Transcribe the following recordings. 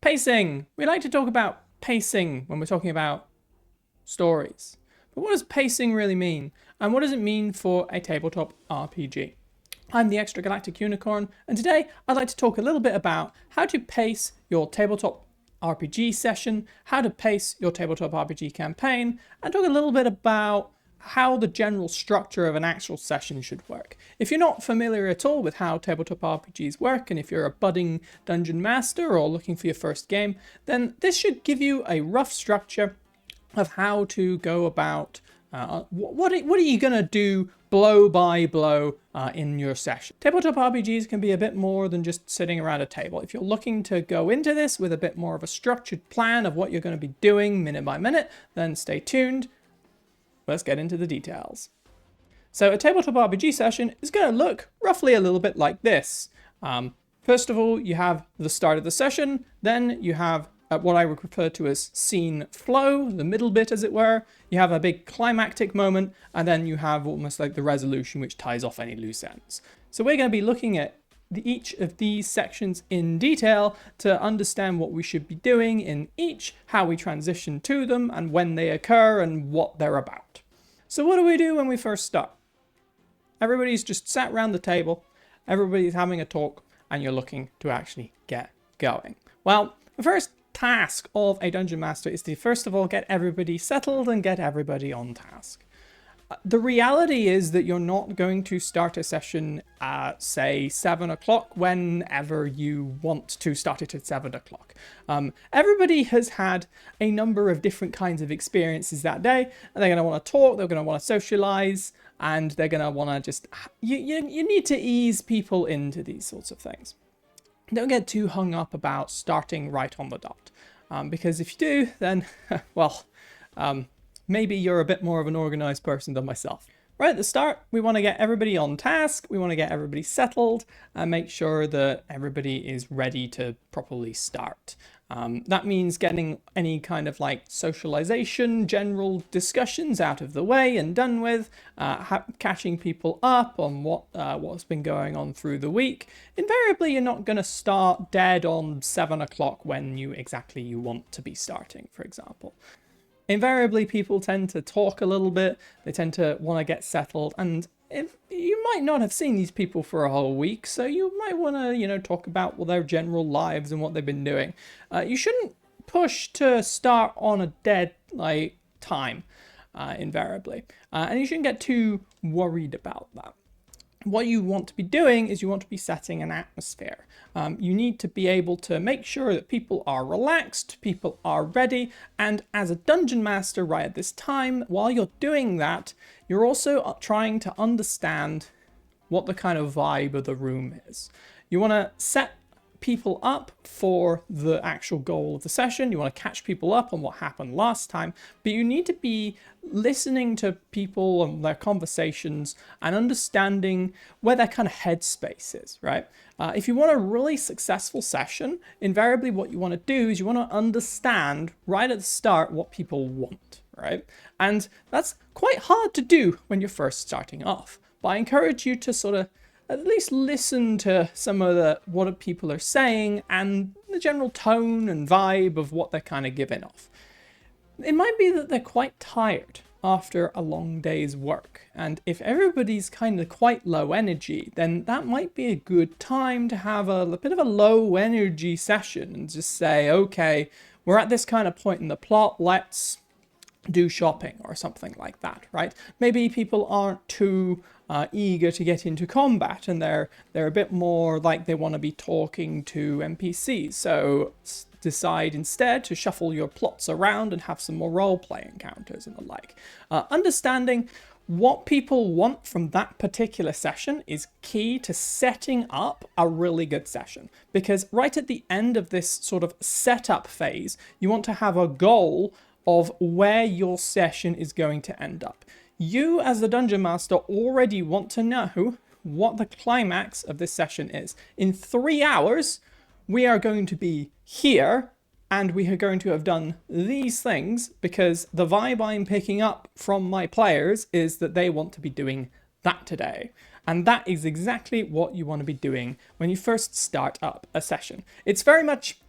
Pacing. We like to talk about pacing when we're talking about stories. But what does pacing really mean? And what does it mean for a tabletop RPG? I'm the Extra Galactic Unicorn, and today I'd like to talk a little bit about how to pace your tabletop RPG session, how to pace your tabletop RPG campaign, and talk a little bit about how the general structure of an actual session should work. If you're not familiar at all with how tabletop RPGs work, and if you're a budding dungeon master or looking for your first game, then this should give you a rough structure of how to go about what are you going to do blow by blow in your session. Tabletop RPGs can be a bit more than just sitting around a table. If you're looking to go into this with a bit more of a structured plan of what you're going to be doing minute by minute, then stay tuned. Let's get into the details. So a tabletop RPG session is going to look roughly a little bit like this. First of all, you have the start of the session, then you have what I would refer to as scene flow, the middle bit as it were. You have a big climactic moment, and then you have almost like the resolution which ties off any loose ends. So we're going to be looking at each of these sections in detail to understand what we should be doing in each, how we transition to them, and when they occur, and what they're about. So what do we do when we first start? Everybody's just sat around the table, everybody's having a talk, and you're looking to actually get going. Well, the first task of a dungeon master is to first of all get everybody settled and get everybody on task. The reality is that you're not going to start a session at, say, 7 o'clock whenever you want to start it at 7 o'clock. Everybody has had a number of different kinds of experiences that day, and they're going to want to talk, they're going to want to socialize, and they're going to want to just... You need to ease people into these sorts of things. Don't get too hung up about starting right on the dot, because if you do, then, well... maybe you're a bit more of an organized person than myself. Right at the start, we want to get everybody on task, we want to get everybody settled, and make sure that everybody is ready to properly start. That means getting any kind of like socialization, general discussions out of the way and done with, catching people up on what's been going on through the week. Invariably, you're not going to start dead on 7 o'clock when you want to be starting, for example. Invariably, people tend to talk a little bit, they tend to want to get settled, and you might not have seen these people for a whole week, so you might want to, talk about their general lives and what they've been doing. You shouldn't push to start on a dead, time, invariably, and you shouldn't get too worried about that. What you want to be doing is you want to be setting an atmosphere. You need to be able to make sure that people are relaxed, people are ready, and as a dungeon master right at this time, while you're doing that, you're also trying to understand what the kind of vibe of the room is. You want to set people up for the actual goal of the session. You want to catch people up on what happened last time, but you need to be listening to people and their conversations and understanding where their kind of headspace is, right? If you want a really successful session, invariably what you want to do is you want to understand right at the start what people want, right? And that's quite hard to do when you're first starting off, but I encourage you to sort of at least listen to some of what people are saying and the general tone and vibe of what they're kind of giving off. It might be that they're quite tired after a long day's work, and if everybody's kind of quite low energy, then that might be a good time to have a bit of a low energy session and just say, okay, we're at this kind of point in the plot, let's do shopping or something like that, right? Maybe people aren't too eager to get into combat, and they're a bit more like they want to be talking to NPCs. So decide instead to shuffle your plots around and have some more role-play encounters and the like. Understanding what people want from that particular session is key to setting up a really good session, because right at the end of this sort of setup phase, you want to have a goal of where your session is going to end up. You, as the Dungeon Master, already want to know what the climax of this session is. In 3 hours, we are going to be here, and we are going to have done these things, because the vibe I'm picking up from my players is that they want to be doing that today. And that is exactly what you want to be doing when you first start up a session. It's very much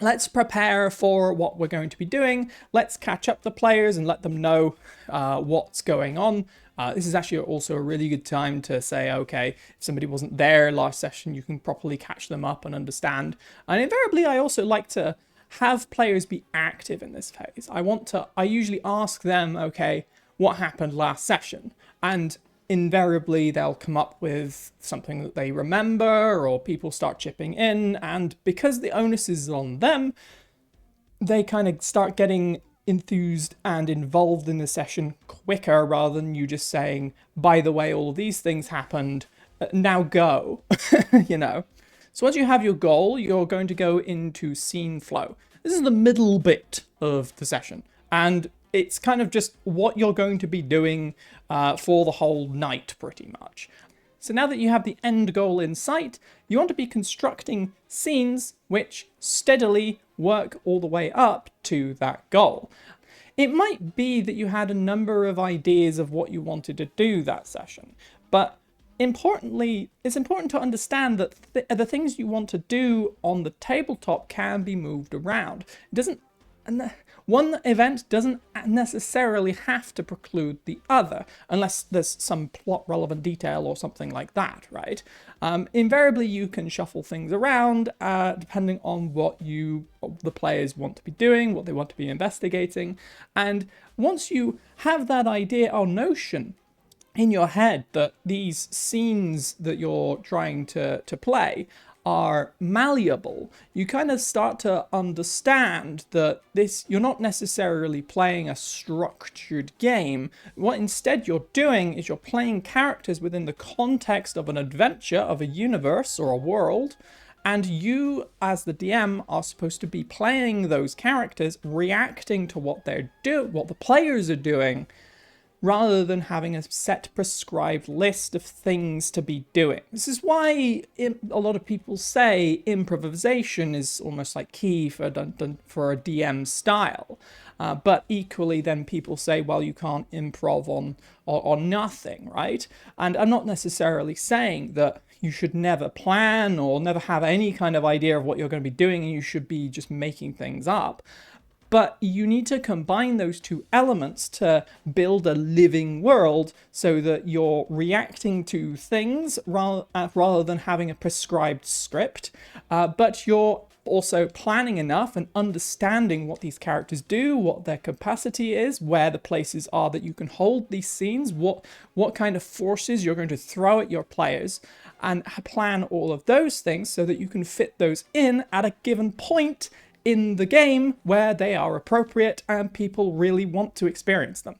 let's prepare for what we're going to be doing. Let's catch up the players and let them know what's going on. This is actually also a really good time to say, okay, if somebody wasn't there last session, you can properly catch them up and understand. And invariably, I also like to have players be active in this phase. I usually ask them, okay, what happened last session? And invariably, they'll come up with something that they remember, or people start chipping in. And because the onus is on them, they kind of start getting enthused and involved in the session quicker, rather than you just saying, by the way, all of these things happened, now go, you know. So once you have your goal, you're going to go into scene flow. This is the middle bit of the session, and it's kind of just what you're going to be doing for the whole night, pretty much. So now that you have the end goal in sight, you want to be constructing scenes which steadily work all the way up to that goal. It might be that you had a number of ideas of what you wanted to do that session, but importantly, it's important to understand that the things you want to do on the tabletop can be moved around. One event doesn't necessarily have to preclude the other, unless there's some plot relevant detail or something like that, right? Invariably, you can shuffle things around depending on what the players want to be doing, what they want to be investigating. And once you have that idea or notion in your head that these scenes that you're trying to play are malleable, you kind of start to understand that you're not necessarily playing a structured game. What instead you're doing is you're playing characters within the context of an adventure, of a universe or a world, and you, as the DM, are supposed to be playing those characters, reacting to what what the players are doing, rather than having a set prescribed list of things to be doing. This is why a lot of people say improvisation is almost like key for a DM style. But equally then people say, well, you can't improv on nothing, right? And I'm not necessarily saying that you should never plan or never have any kind of idea of what you're going to be doing and you should be just making things up. But you need to combine those two elements to build a living world so that you're reacting to things rather than having a prescribed script. But you're also planning enough and understanding what these characters do, what their capacity is, where the places are that you can hold these scenes, what kind of forces you're going to throw at your players, and plan all of those things so that you can fit those in at a given point in the game where they are appropriate and people really want to experience them.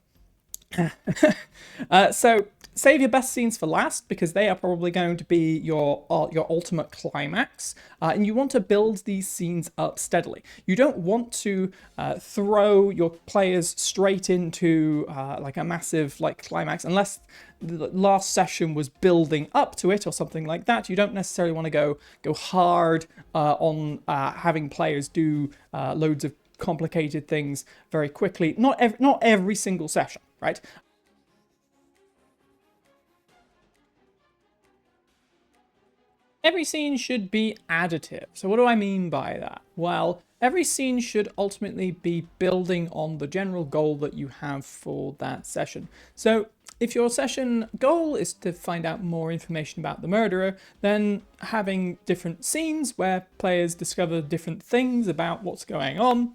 So save your best scenes for last, because they are probably going to be your ultimate climax, and you want to build these scenes up steadily. You don't want to throw your players straight into like a massive climax, unless the last session was building up to it or something like that. You don't necessarily want to go hard on having players do loads of complicated things very quickly. Not every single session, right? Every scene should be additive. So what do I mean by that? Well, every scene should ultimately be building on the general goal that you have for that session. So if your session goal is to find out more information about the murderer, then having different scenes where players discover different things about what's going on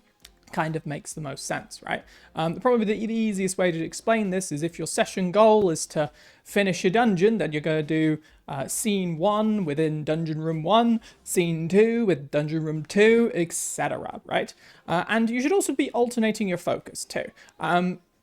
kind of makes the most sense, right? Probably the easiest way to explain this is if your session goal is to finish a dungeon, then you're going to do scene 1 within dungeon room 1, scene 2 with dungeon room 2, etc., right? And you should also be alternating your focus too.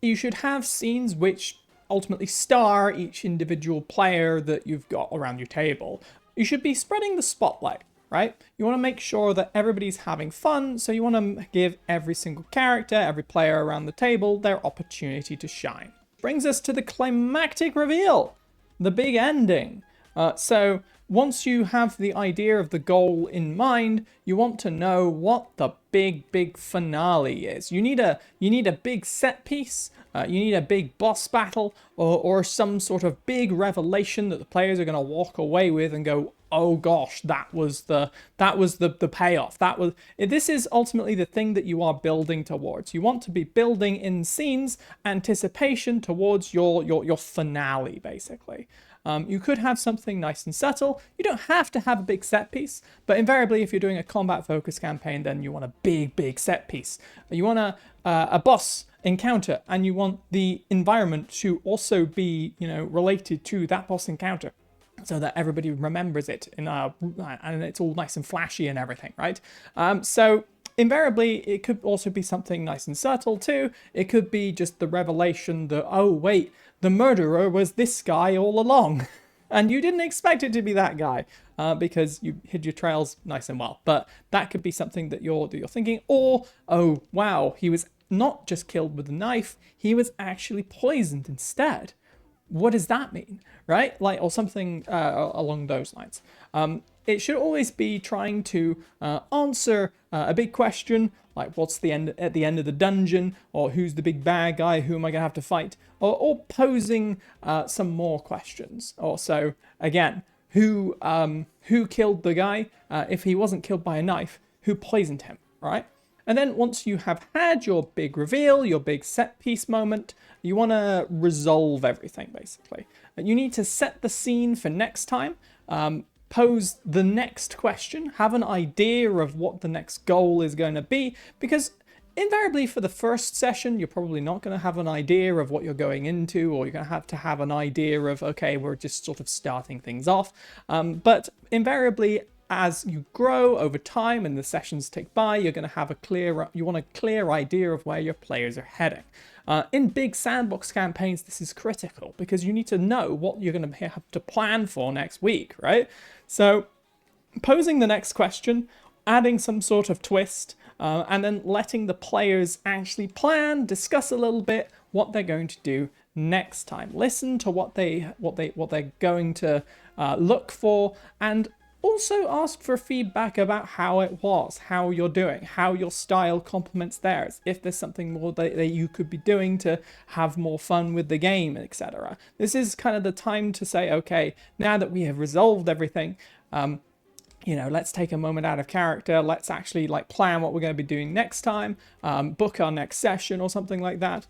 You should have scenes which ultimately star each individual player that you've got around your table. You should be spreading the spotlight, right? You want to make sure that everybody's having fun, so you want to give every single character, every player around the table, their opportunity to shine. Brings us to the climactic reveal, the big ending. So once you have the idea of the goal in mind, you want to know what the big finale is. You need a big set piece, you need a big boss battle, or some sort of big revelation that the players are going to walk away with and go, oh gosh, that was the payoff. This is ultimately the thing that you are building towards. You want to be building in scenes anticipation towards your finale, basically. You could have something nice and subtle. You don't have to have a big set piece, but invariably if you're doing a combat focused campaign, then you want a big set piece. You want a boss encounter, and you want the environment to also be, related to that boss encounter, so that everybody remembers it and it's all nice and flashy and everything, right? So invariably, it could also be something nice and subtle too. It could be just the revelation that, oh wait, the murderer was this guy all along. And you didn't expect it to be that guy because you hid your trails nice and well. But that could be something that you're thinking. Or, oh wow, he was not just killed with a knife, he was actually poisoned instead. What does that mean, right? Or something along those lines. It should always be trying to answer a big question, like what's at the end of the dungeon, or who's the big bad guy, who am I going to have to fight, or posing some more questions. Also, again, who killed the guy? If he wasn't killed by a knife, who poisoned him, right? And then once you have had your big reveal, your big set piece moment, you want to resolve everything, basically. You need to set the scene for next time, pose the next question, have an idea of what the next goal is going to be, because invariably for the first session, you're probably not going to have an idea of what you're going into, or you're going to have an idea of, okay, we're just sort of starting things off. But invariably, as you grow over time and the sessions tick by, you're going to have you want a clear idea of where your players are heading. In big sandbox campaigns, this is critical because you need to know what you're going to have to plan for next week, right? So posing the next question, adding some sort of twist, and then letting the players actually plan, discuss a little bit what they're going to do next time. Listen to what they're going to look for, and also ask for feedback about how it was, how you're doing, how your style complements theirs, if there's something more that you could be doing to have more fun with the game, etc. This is kind of the time to say, okay, now that we have resolved everything, let's take a moment out of character. Let's actually plan what we're going to be doing next time, book our next session or something like that.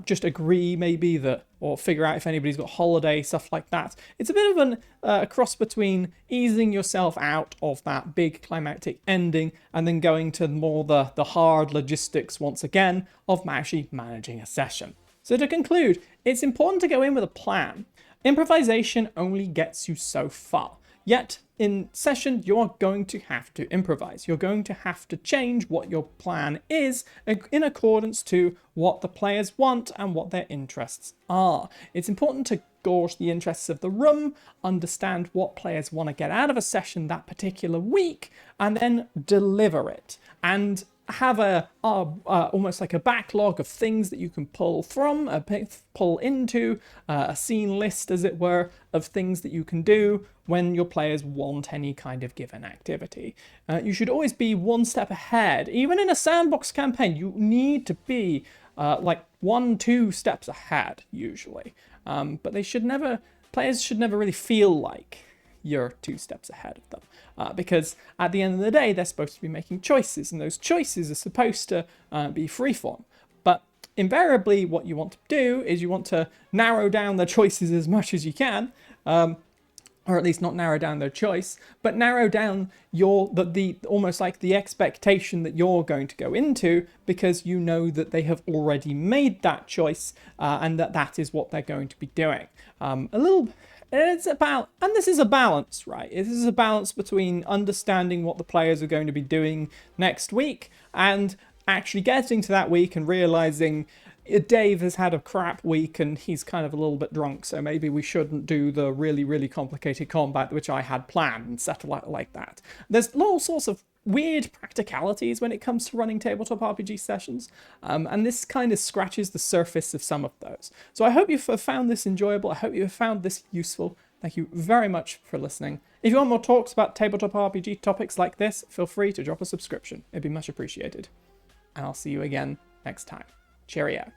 Just agree maybe or figure out if anybody's got holiday, stuff like that. It's a bit of a cross between easing yourself out of that big climactic ending and then going to more the hard logistics once again of actually managing a session. So to conclude, it's important to go in with a plan. Improvisation only gets you so far. Yet, in session, you're going to have to improvise. You're going to have to change what your plan is in accordance to what the players want and what their interests are. It's important to gauge the interests of the room, understand what players want to get out of a session that particular week, and then deliver it. And have almost like a backlog of things that you can pull from, pull into, a scene list, as it were, of things that you can do when your players want any kind of given activity. You should always be one step ahead. Even in a sandbox campaign, you need to be 1-2 steps ahead, usually. But players should never really feel like you're 2 steps ahead of them. Because at the end of the day, they're supposed to be making choices, and those choices are supposed to be freeform. But invariably, what you want to do is you want to narrow down the choices as much as you can, or at least not narrow down their choice, but narrow down almost like the expectation that you're going to go into, because you know that they have already made that choice, and that is what they're going to be doing. This is a balance, right? This is a balance between understanding what the players are going to be doing next week and actually getting to that week and realizing Dave has had a crap week and he's kind of a little bit drunk, so maybe we shouldn't do the really, really complicated combat which I had planned and settle out like that. There's all sorts of weird practicalities when it comes to running tabletop RPG sessions, and this kind of scratches the surface of some of those. So I hope you've found this enjoyable. I hope you have found this useful. Thank you very much for listening. If you want more talks about tabletop RPG topics like this, feel free to drop a subscription. It'd be much appreciated. And I'll see you again next time. Cheerio.